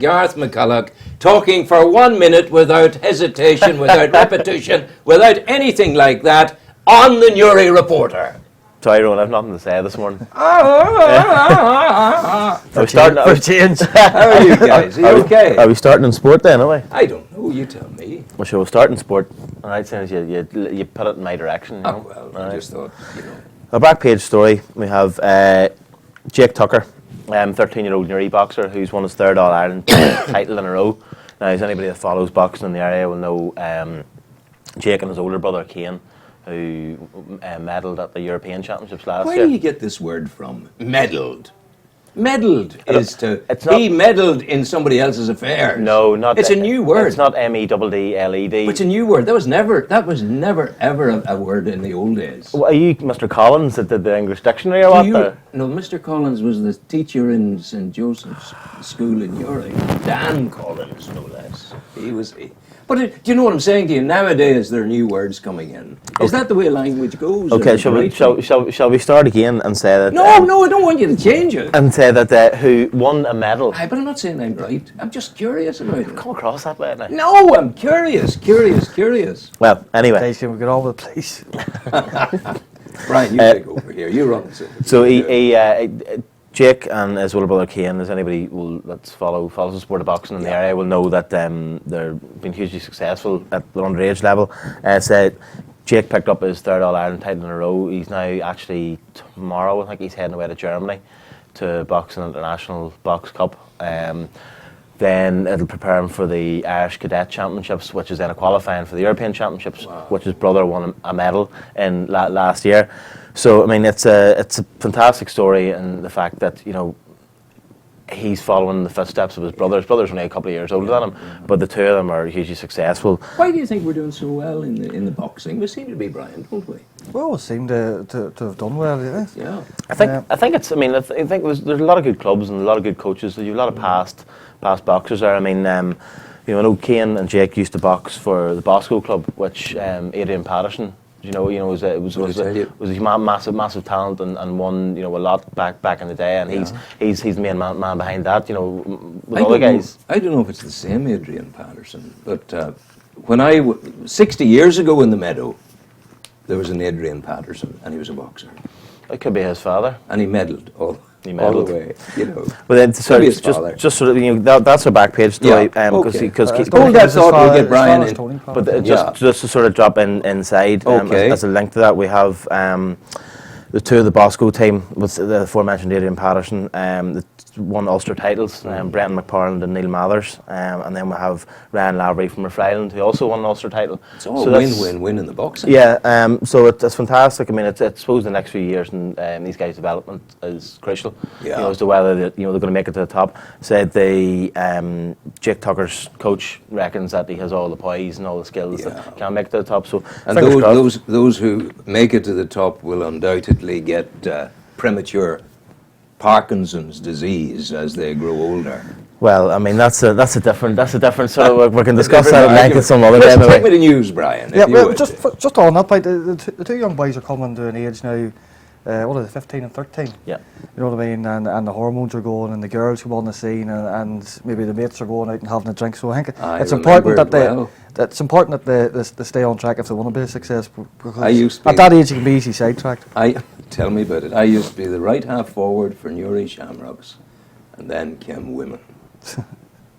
Garth McCulloch talking for 1 minute without hesitation, without repetition, without anything like that on the Newry Reporter. Sorry, Rowan, I've nothing to say this morning. For change. How are you guys? Are you okay? Are we starting in sport then, are we? I don't know, you tell me. Well, sure, we'll start in sport. All right, since you put it in my direction. You know? Well, All I right. just thought, you know. A back page story, we have Jake Tucker, 13-year-old Newry boxer who's won his third All-Ireland title in a row. Now, as anybody that follows boxing in the area will know, Jake and his older brother, Kane, who medalled at the European Championships last year. Where do you get this word from? Meddled. Meddled is to it's be meddled in somebody else's affairs. No, not. It's a new word. It's not MEDDLED. It's a new word. That was never ever a word in the old days. Well, are you Mr. Collins that did the English dictionary or what? No, Mr. Collins was the teacher in St. Joseph's School in Newry. Dan Collins, no less. He was. But do you know what I'm saying to you? Nowadays, there are new words coming in. Is that the way language goes? Okay, shall we start again and say that? No, I don't want you to change it. And say that who won a medal? But I'm not saying I'm right. I'm just curious about it. Come across that way now. No, I'm curious. Well, anyway. Can we get on with it, please? Brian, you take over here. You run it. So Jake and his older brother Kane, as anybody that's follows the sport of boxing in the area will know that they're been hugely successful at the underage level. Said Jake picked up his third All-Ireland title in a row. He's now actually tomorrow, I think he's heading away to Germany to box an international box cup. Then it'll prepare him for the Irish Cadet Championships, which is then a qualifying for the European Championships, which his brother won a medal in last year. So I mean, it's a fantastic story, and the fact that he's following the footsteps of his brother. His brother's only a couple of years older than him, but the two of them are hugely successful. Why do you think we're doing so well in the boxing? We seem to be, Brian, don't we? Well, we seem to have done well, Yeah. I think it's. I mean, I think there's a lot of good clubs and a lot of good coaches. There's a lot of past boxers there. I mean, I know Kane and Jake used to box for the Bosco Club, which Adrian Patterson. Was a massive talent and won a lot back in the day, and he's the main man behind that. With other guys. I don't know if it's the same Adrian Patterson, but when 60 years ago in the Meadow, there was an Adrian Patterson, and he was a boxer. It could be his father, and he medalled all the way. But then, just sort of, that's a back page story. Because hold that thought, we'll get Brian in. But just to sort of drop inside, as a link to that, we have the two of the Bosco team with the aforementioned Adrian Patterson, won Ulster titles, Brenton McParland and Neil Mathers, and then we have Ryan Lavery from Rifle who also won an Ulster title. It's all win-win-win in the boxing. Yeah, so it's fantastic. I mean, I suppose the next few years and these guys' development is crucial. Yeah. As to whether they're going to make it to the top. Said Jake Tucker's coach reckons that he has all the poise and all the skills that can make it to the top. So and those who make it to the top will undoubtedly get premature Parkinson's disease as they grow older. Well, I mean that's a different sort of. We can discuss that at length at some other time. Take me the news, Brian. Yeah, well, just on that point, the two young boys are coming to an age now. What are they, 15 and 13? Yeah. You know what I mean? And the hormones are going, and the girls come on the scene, and maybe the mates are going out and having a drink. So I think it's important that they stay on track if they want to be a success. Because at that age, you can be easily sidetracked. Tell me about it. I used to be the right half forward for Newry Shamrocks, and then came women.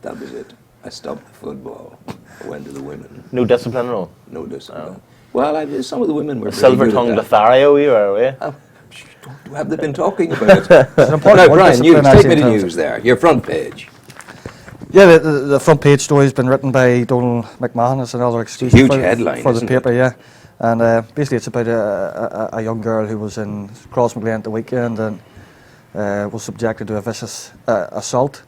That was it. I stopped the football. I went to the women. No discipline at all? No discipline. Oh. Well, some of the women were silver-tongued Lothario, were you? Have they been talking about it? Now, Brian, news. Take me to news there. Your front page. Yeah, the front page story has been written by Donald McMahon. It's another excuse headline for the paper, yeah. And basically it's about a young girl who was in Crossmaglen at the weekend and was subjected to a vicious assault.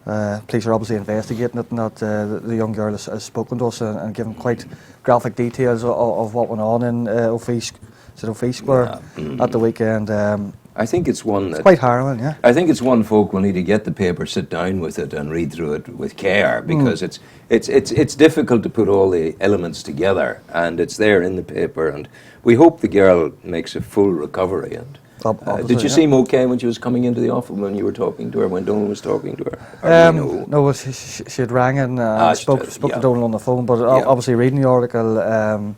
Police are obviously investigating it, and that the young girl has spoken to us and given quite graphic details of what went on in O'Fee Square at the weekend. I think it's one that's quite harrowing, yeah. I think it's one folk will need to get the paper, sit down with it and read through it with care, because it's difficult to put all the elements together, and it's there in the paper, and we hope the girl makes a full recovery. And Obviously, did you yeah. seem okay when she was coming into the office, when you were talking to her, when Donal was talking to her? Or do you know? No, she had rang and She spoke did, to yeah. Donal on the phone, but Yeah. obviously reading the article, Donal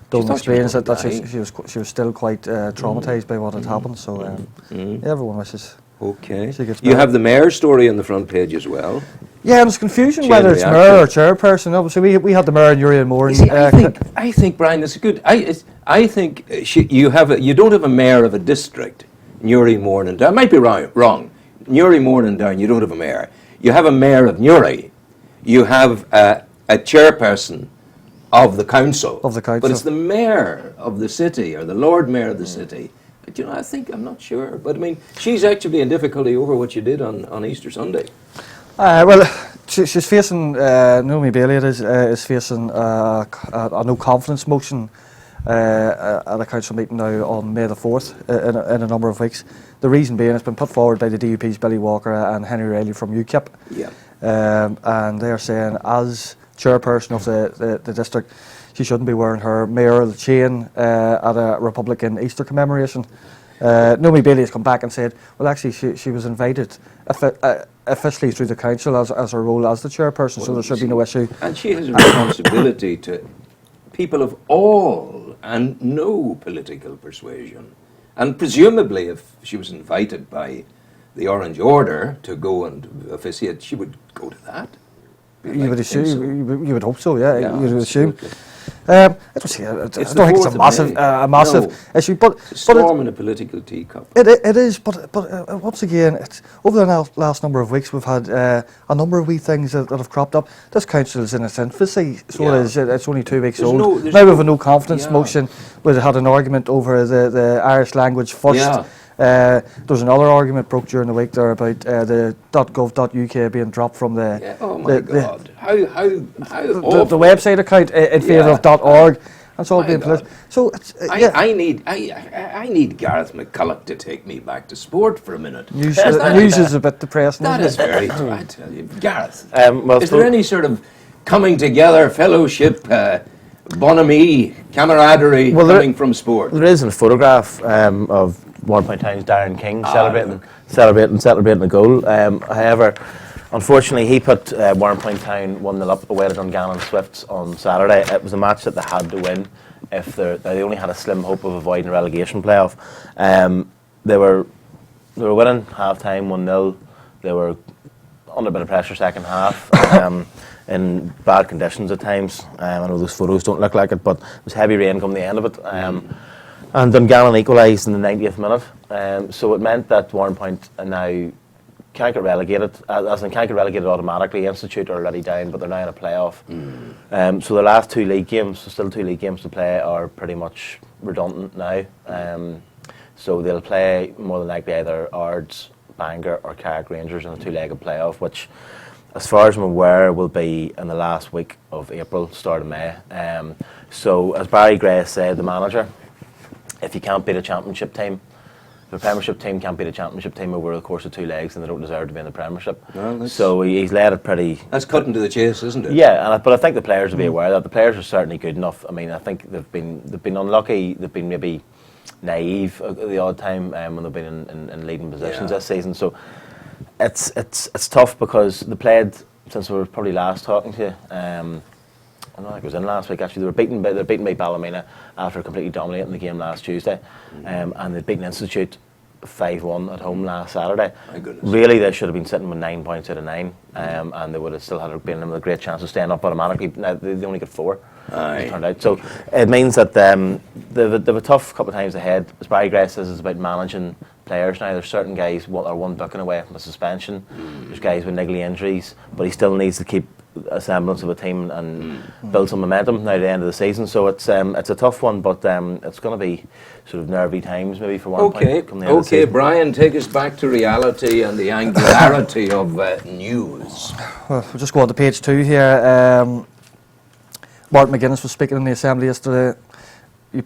thought she was explains going that to die. she was still quite traumatised by what had happened. So yeah, everyone wishes. Okay. She gets You better. have the mayor story on the front page as well. Yeah, and there's confusion Chain whether it's reaction. mayor or chairperson. Obviously, we had the mayor in Newry and Moore. You see, I think, Brian, it's good. I think you don't have a mayor of a district, Newry, Moore and Down. I might be wrong. Newry, Moore and Down, you don't have a mayor. You have a mayor of Newry. You have a chairperson of the council. Of the council. But it's the mayor of the city, or the Lord Mayor of the city. But, you know, I'm not sure. But, I mean, she's actually in difficulty over what you did on Easter Sunday. Well, she's facing, Naomi Bailey is facing a no confidence motion at a council meeting now on May the 4th in a number of weeks. The reason being it's been put forward by the DUP's Billy Walker and Henry Riley from UKIP. Yeah. And they're saying as chairperson of the district, she shouldn't be wearing her mayoral chain at a Republican Easter commemoration. Naomi Bailey has come back and said, well, actually, she was invited officially through the council as her role as the chairperson, so there should be no issue. And she has a responsibility to people of all and no political persuasion. And presumably, if she was invited by the Orange Order to go and officiate, she would go to that. You would assume, you would hope so, yeah. You would assume. Absolutely. I don't think it's a massive issue, but Storm in a political teacup. it is. But once again, over the last number of weeks, we've had a number of wee things that have cropped up. This council is in its infancy, so Yeah. it is. It's only 2 weeks There's old. no- Now we have a no confidence yeah. motion. We had an argument over the Irish language first. Yeah. There was another argument broke during the week there about the .gov.uk being dropped from the Yeah. Oh my God! How the awful. website account in favour of Yeah. .org. That's all My being God. political. So it's, yeah. I need Gareth McCulloch to take me back to sport for a minute. News That- is a bit depressing. That isn't is it? very true, I tell you. Gareth, Well, is there any sort of coming together, fellowship, bonhomie, camaraderie Well, there- coming from sport? There is a photograph of Warrenpoint Town's Darren King celebrating a goal. However, unfortunately, he put Warrenpoint Town 1-0 up away to Dungannon Swifts on Saturday. It was a match that they had to win if they only had a slim hope of avoiding a relegation playoff. They were winning half time 1-0. They were under a bit of pressure second half. In bad conditions at times. I know those photos don't look like it, but it was heavy rain come the end of it. And Dungannon equalised in the 90th minute. So it meant that Warrenpoint now can't get relegated, as in can't get relegated automatically. Institute are already down, but they're now in a playoff. So the last 2 league games, still 2 league games to play, are pretty much redundant now. So they'll play more than likely either Ards, Bangor or Carrick Rangers in a 2-legged playoff, which, as far as I'm aware, will be in the last week of April, start of May. So, as Barry Gray said, the manager, if you can't beat a championship team, the Premiership team can't beat a championship team over the course of 2 legs, then they don't deserve to be in the Premiership. Well, so he's led it pretty. That's cutting to the chase, isn't it? Yeah, but I think the players will be aware that the players are certainly good enough. I mean, I think they've been unlucky. They've been maybe naive at the odd time when they've been in leading positions this season. So it's tough because they played since we were probably last talking to you. I don't think it was in last week actually. They were beaten by Ballymena after completely dominating the game last Tuesday, and they'd beaten Institute 5-1 at home last Saturday. My goodness. Really, they should have been sitting with 9 points out of 9, and they would have still been in with a great chance of staying up automatically. Now they only got 4. It turned out. So it means that they've a tough couple of times ahead. As Barry Gray says, it's about managing players now. There's certain guys are one booking away from a suspension. There's guys with niggly injuries, but he still needs to keep a semblance of a team and build some momentum now at the end of the season. So it's a tough one, but it's going to be sort of nervy times maybe for one point. Okay, Brian, take us back to reality and the angularity of news. Well, we'll just go on to page 2 here. Martin McGuinness was speaking in the Assembly yesterday.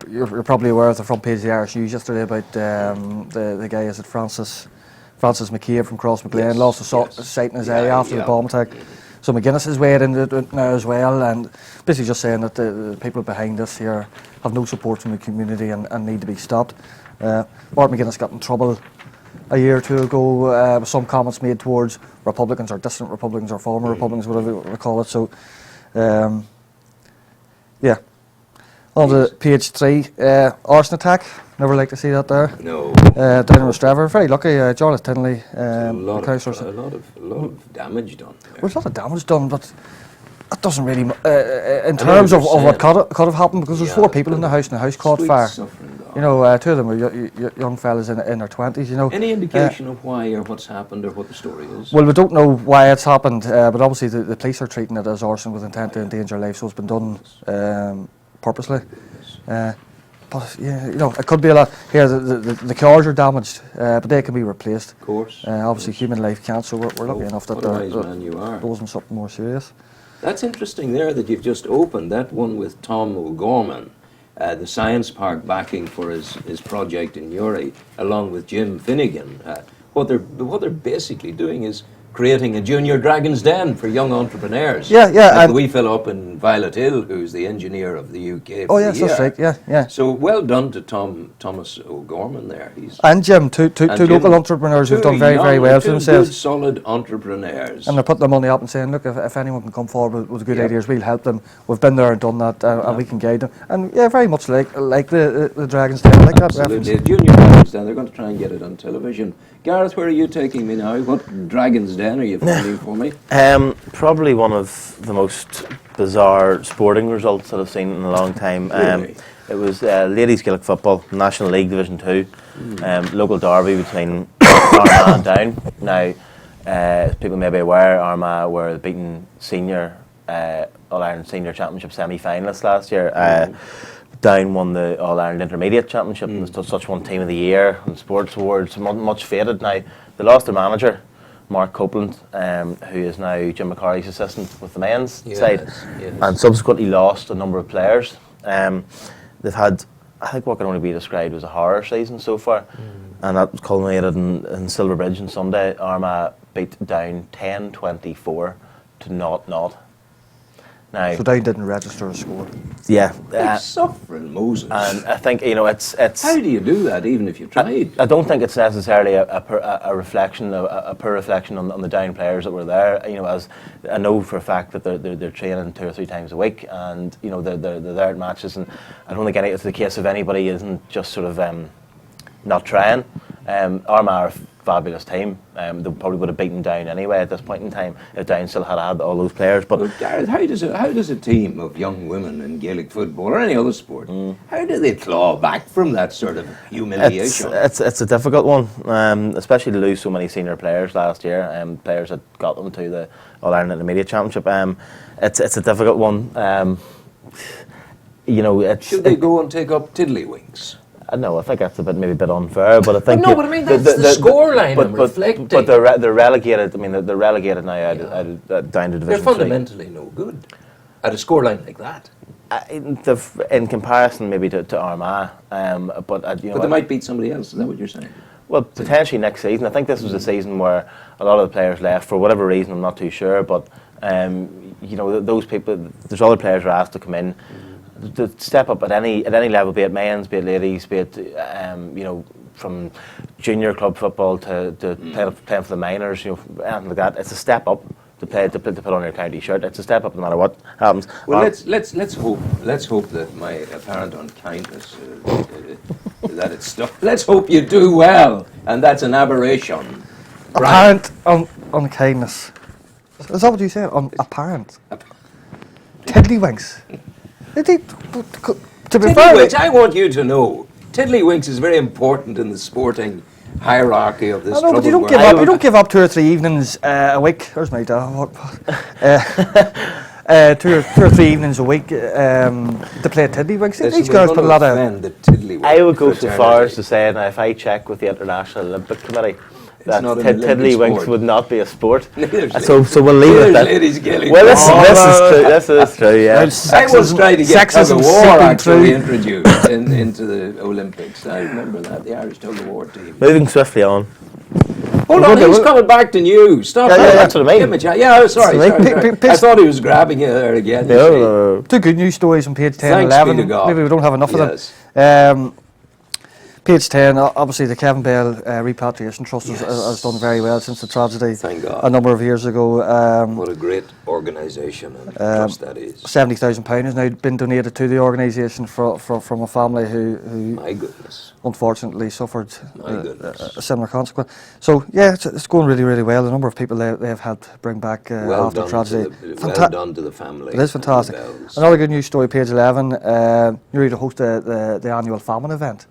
You're probably aware of the front page of the Irish News yesterday about the guy, is it Francis McCabe from Cross McLean, lost sight in his eye after the bomb attack. So McGuinness is weighed into it now as well, and basically just saying that the people behind this here have no support from the community and need to be stopped. Bart McGuinness got in trouble a year or two ago with some comments made towards Republicans or dissident Republicans or former Republicans, whatever you want to call it. So, yeah. On to page 3, arson attack. Never like to see that there. No. Down in Rostrevor. Very lucky. Jarlath Tinley. A lot of damage done. Well, there's a lot of damage done, but that doesn't really, in terms of what could have happened, because there's 4 people in the house and the house caught fire. You know, 2 of them were young fellas in their 20s, you know. Any indication of why or what's happened or what the story is? Well, we don't know why it's happened, but obviously the police are treating it as arson with intent to endanger life, so it's been done purposely. But yeah, you know, it could be a lot. Here, the cars are damaged, but they can be replaced. Of course. Obviously, human life can't, so we're lucky enough that there wasn't something more serious. That's interesting there that you've just opened, that one with Tom O'Gorman, the science park backing for his project in Newry, along with Jim Finnegan. What they're basically doing is creating a junior Dragon's Den for young entrepreneurs. Yeah. Like the wee fellow up in Violet Hill, who's the engineer of the UK. Oh yes, that's right. Yeah. So well done to Thomas O'Gorman there. And Jim, two local entrepreneurs who've done very, very well for themselves. Good, solid entrepreneurs. And they're putting their money up and saying, look, if anyone can come forward with good ideas, we'll help them. We've been there and done that, and we can guide them. And yeah, very much like the Dragon's Den, like that reference. Absolutely, Junior Dragon's Den. They're going to try and get it on television. Gareth, where are you taking me now? What Dragon's Den are you finding for me? Probably one of the most bizarre sporting results that I've seen in a long time. Really? It was ladies Gaelic football, National League Division 2, local derby between Armagh and Down. Now, as people may be aware, Armagh were the beaten senior All-Ireland Senior Championship semi-finalists last year. Down won the All-Ireland Intermediate Championship and was such one team of the year and sports awards, much faded. Now, they lost their manager, Mark Copeland, who is now Jim McCarthy's assistant with the men's side, and subsequently lost a number of players. They've had, I think what can only be described as a horror season so far, and that culminated in Silverbridge on Sunday. Armagh beat Down 10-24 to 0-0. Now, so Down didn't register a score. Yeah. Suffering Moses. And I think, you know, it's... How do you do that, even if you tried? I don't think it's necessarily a reflection, a poor reflection on the Down players that were there. You know, as I know for a fact that they're training 2 or 3 times a week, and, you know, they're there at matches, and I don't think it's the case of anybody isn't just sort of not trying. Armagh are a fabulous team. They probably would have beaten Down anyway at this point in time if Down still had all those players. But Gareth, how does a team of young women in Gaelic football or any other sport, how do they claw back from that sort of humiliation? It's a difficult one, especially to lose so many senior players last year, players that got them to the All-Ireland Intermediate Championship. It's a difficult one. You know, should they go and take up tiddlywinks? No, I think that's maybe a bit unfair, but I think. But no, but I mean that's the scoreline I'm reflecting. But they're relegated. I mean, they're relegated now out of down to Division 3. They're fundamentally no good at a scoreline like that. In comparison, maybe to Armagh, but you know, but they might beat somebody else. Is that what you're saying? Well, potentially next season. I think this was a season where a lot of the players left for whatever reason. I'm not too sure, but you know, those people. There's other players who are asked to come in. To step up at any level, be it men's, be it ladies, be it you know, from junior club football to playing for the minors, you know, anything like that. It's a step up to put on your county shirt. It's a step up no matter what happens. Well, let's hope that my apparent unkindness that it's stuff. Let's hope you do well, and that's an aberration. Apparent unkindness. Is that what you said? Apparent. Tiddlywinks. To be fair, I want you to know, tiddlywinks is very important in the sporting hierarchy of this. I know, but you don't give up. You don't give up 2 or 3 evenings a week. There's my dad. 2 or 3 evenings a week to play tiddlywinks. These girls put a lot of. I would go so far as to say, now, if I check with the International Olympic Committee, that tiddlywinks would not be a sport. So we'll leave it at that. Well, this is true, yeah. I was trying to get tug of war actually introduced into the Olympics. I remember that, the Irish tug of war team. Moving swiftly on. Hold on, he's coming back to you. Stop. Yeah, that's what I mean. Yeah, sorry. I thought he was grabbing you there again. No. 2 good news stories on page 10 and 11. Maybe we don't have enough of them. Page 10, obviously the Kevin Bell Repatriation Trust has done very well since the tragedy Thank God. a number of years ago. What a great organisation and trust that is. £70,000 has now been donated to the organisation from a family who My goodness. unfortunately suffered My goodness. a similar consequence. So yeah, it's going really, really well. The number of people they've helped bring back Well after done, tragedy. well done to the family. It is fantastic. and the Bells. Another good news story, page 11. Newry to host the annual famine event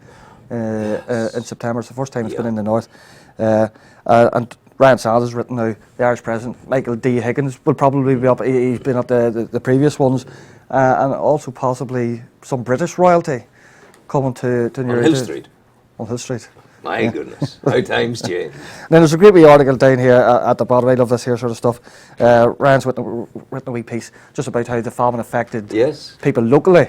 in September. It's the first time it's been in the north. And Ryan Sands has written now, the Irish president, Michael D. Higgins, will probably be up. He's been at the previous ones. And also possibly some British royalty coming to Newry. On Hill Street. On Hill Street. My goodness. How times change. Then there's a great wee article down here at the bottom. I love this here sort of stuff. Ryan's written a wee piece just about how the famine affected people locally.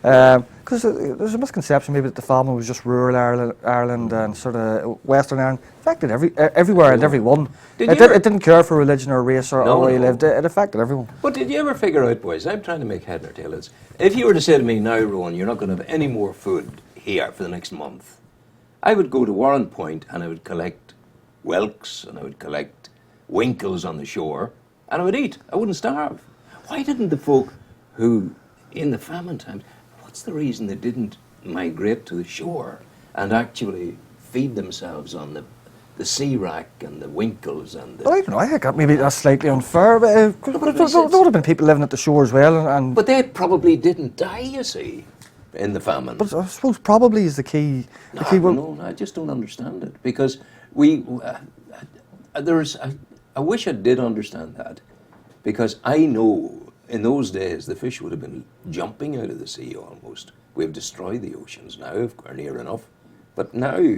Because there's a misconception maybe that the famine was just rural Ireland and sort of Western Ireland. It affected everywhere and everyone. It didn't care for religion or race or where you lived. It affected everyone. But did you ever figure out, boys, I'm trying to make head or tail of this. If you were to say to me now, Rowan, you're not going to have any more food here for the next month, I would go to Warren Point and I would collect whelks and I would collect winkles on the shore and I would eat. I wouldn't starve. Why didn't the folk who, in the famine times, what's the reason they didn't migrate to the shore and actually feed themselves on the sea rack and the winkles and the... Well, I don't know, I think maybe that's slightly unfair, but there would have been people living at the shore as well. And but they probably didn't die, you see, in the famine. But I suppose probably is the key. No, I just don't understand it, because I wish I did understand that, because I know in those days the fish would have been jumping out of the sea almost. We've destroyed the oceans now, or near enough, but now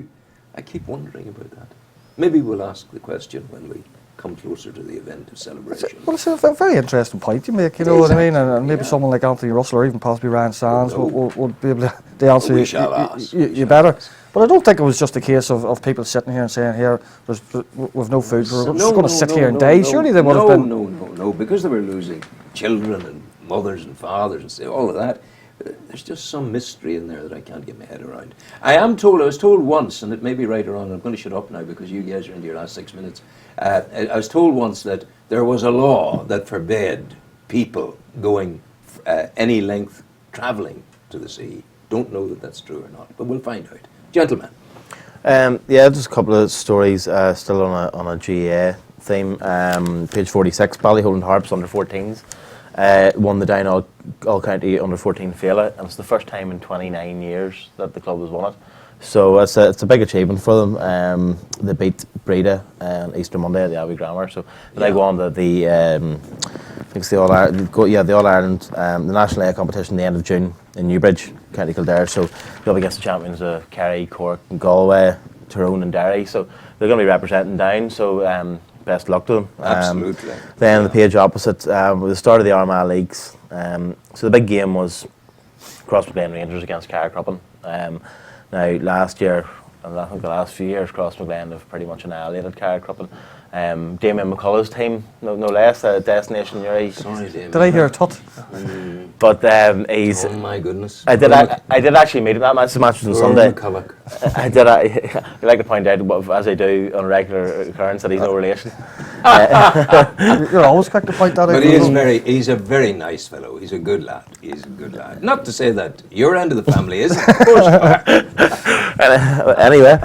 I keep wondering about that. Maybe we'll ask the question when we come closer to the event of celebration. Well, it's a very interesting point you make, you know what I mean? And maybe someone like Anthony Russell or even possibly Ryan Sands would be able to answer We shall ask. You better. But I don't think it was just a case of people sitting here and saying, here, we've no food, we're just going to sit here and die. Surely they would have been... No, because they were losing children and mothers and fathers and all of that. There's just some mystery in there that I can't get my head around. I was told once, and it may be right or wrong, I'm going to shut up now because you guys are into your last 6 minutes. I was told once that there was a law that forbade people going any length travelling to the sea. Don't know that that's true or not, but we'll find out. Gentlemen. Yeah, just a couple of stories still on a GAA theme. Page 46, Ballyholland Harps under 14s. Won the Down All County under 14 Fela, and it's the first time in 29 years that the club has won it. So it's a big achievement for them. They beat Breda on Easter Monday at the Abbey Grammar. So they go on to the I think it's the All Ireland, the National A competition, the end of June in Newbridge, County Kildare. So they'll be against the champions of Kerry, Cork, and Galway, Tyrone, and Derry. So they're going to be representing Down. So best luck to them. Absolutely. Then the page opposite, with the start of the Armagh Leagues. So the big game was Crossmaglen Rangers against Carrickcruppen. Now last year, and I think the last few years, Crossmaglen have pretty much annihilated Carrickcruppen. Damien McCullough's team, no less, Destination Newry. Sorry, Damien. Did I hear a tut? But he's... Oh my goodness. I did actually meet him. That match was on Sunday. McCulloch. I like to point out, as I do on a regular occurrence, that he's no relation. You're always quick to point that out. But he's a very nice fellow. He's a good lad. Not to say that your end of the family isn't, of course you are. Anyway,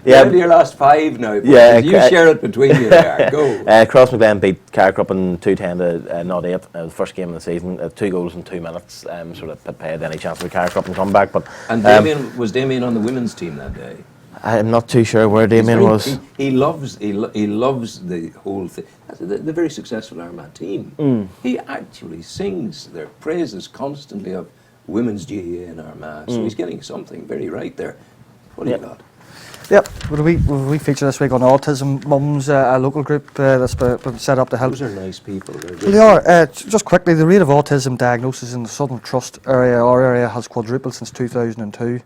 Yeah, your last 5 now. Yeah, you share it between you there. Go. Crossmaglen beat Carrickcruppen 2-10 to 0-8. The first game of the season, 2 goals in 2 minutes. Sort of paid any chance of a Carrickcruppen comeback. But was Damien on the women's team that day? I'm not too sure where Damien was. He loves the whole thing. The very successful Armagh team. He actually sings their praises constantly of women's GAA in Armagh. So he's getting something very right there. What do you got? Yep, we feature this week on Autism Mums, a local group that's been set up to help. Those are nice people. They are. Just quickly, the rate of autism diagnosis in the Southern Trust our area has quadrupled since 2002,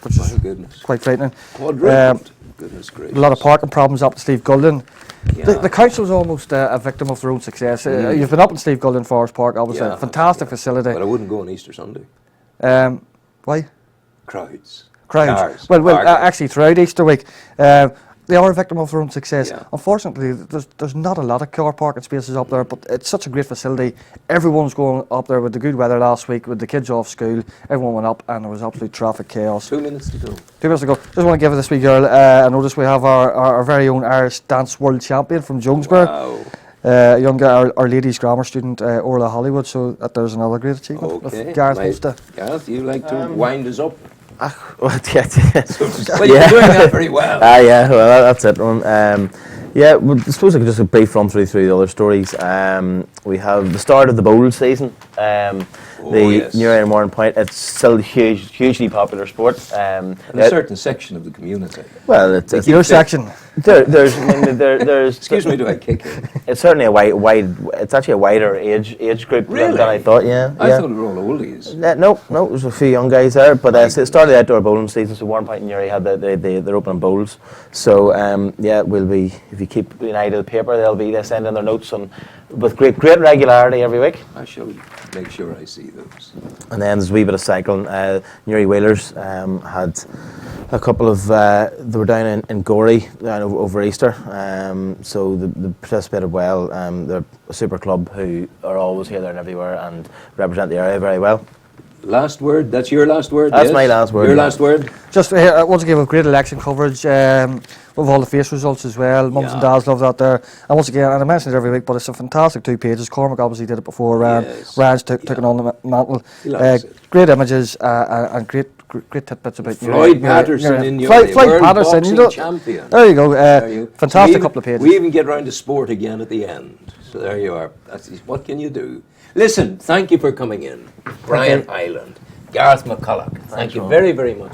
which is quite frightening. Quadrupled? Goodness gracious. A lot of parking problems up in Steve Gulden. Yeah. The council's almost a victim of their own success. You've been up in Steve Gulden Forest Park, obviously, fantastic facility. But I wouldn't go on Easter Sunday. Why? Crowds. crowds. Cars, Well, parking. actually, throughout Easter week, they are a victim of their own success. Yeah. Unfortunately, there's not a lot of car parking spaces up there, but it's such a great facility. Everyone's going up there with the good weather last week, with the kids off school. Everyone went up, and there was absolute traffic chaos. 2 minutes to go. 2 minutes ago, just want to give this wee girl a notice. We have our very own Irish dance world champion from Jonesborough. Wow. Young girl, our ladies grammar student, Orla Hollywood. So there's another great achievement. Okay. If Gareth wants to. Gareth, you like to wind us up? Well, yeah. Well, you're doing that very well. Yeah, well, that's it. Yeah, well, I suppose I could just a brief run through the other stories. We have the start of the bowl season. Yes. Newry and Warren Point. It's still a hugely popular sport. In a certain section of the community. Well, it's Your section. there's Excuse me, do I kick you? It's certainly a wide. It's actually a wider age group Really? than I thought. Yeah, I yeah. thought it were all oldies. No, there's a few young guys there, but it started the outdoor bowling season, so Warren Point and Newry had their opening bowls. So yeah, we'll be, if you keep an eye to the paper, they'll send in their notes with great regularity every week. I shall make sure I see those. And then there's a wee bit of cycling. Newry Whalers had a couple of, they were down in Gorey over Easter, so they participated well. They're a super club who are always here, there and everywhere and represent the area very well. Last word? That's your last word? That's yes? my last word. Your yeah. last word? Just once again with great election coverage, with all the face results as well. Mums and dads love that there. And once again, and I mention it every week, but it's a fantastic 2 pages. Cormac obviously did it before. Yes. Ryan's took it on the mantle. He likes it. Great images and great tidbits about Floyd Patterson in your Floyd world Patterson, boxing champion. There you go. There you- Fantastic we couple of pages. We even get round to sport again at the end. So there you are. What can you do? Listen, thank you for coming in. Brian Highland, Gareth McCulloch. Thank you very, very much.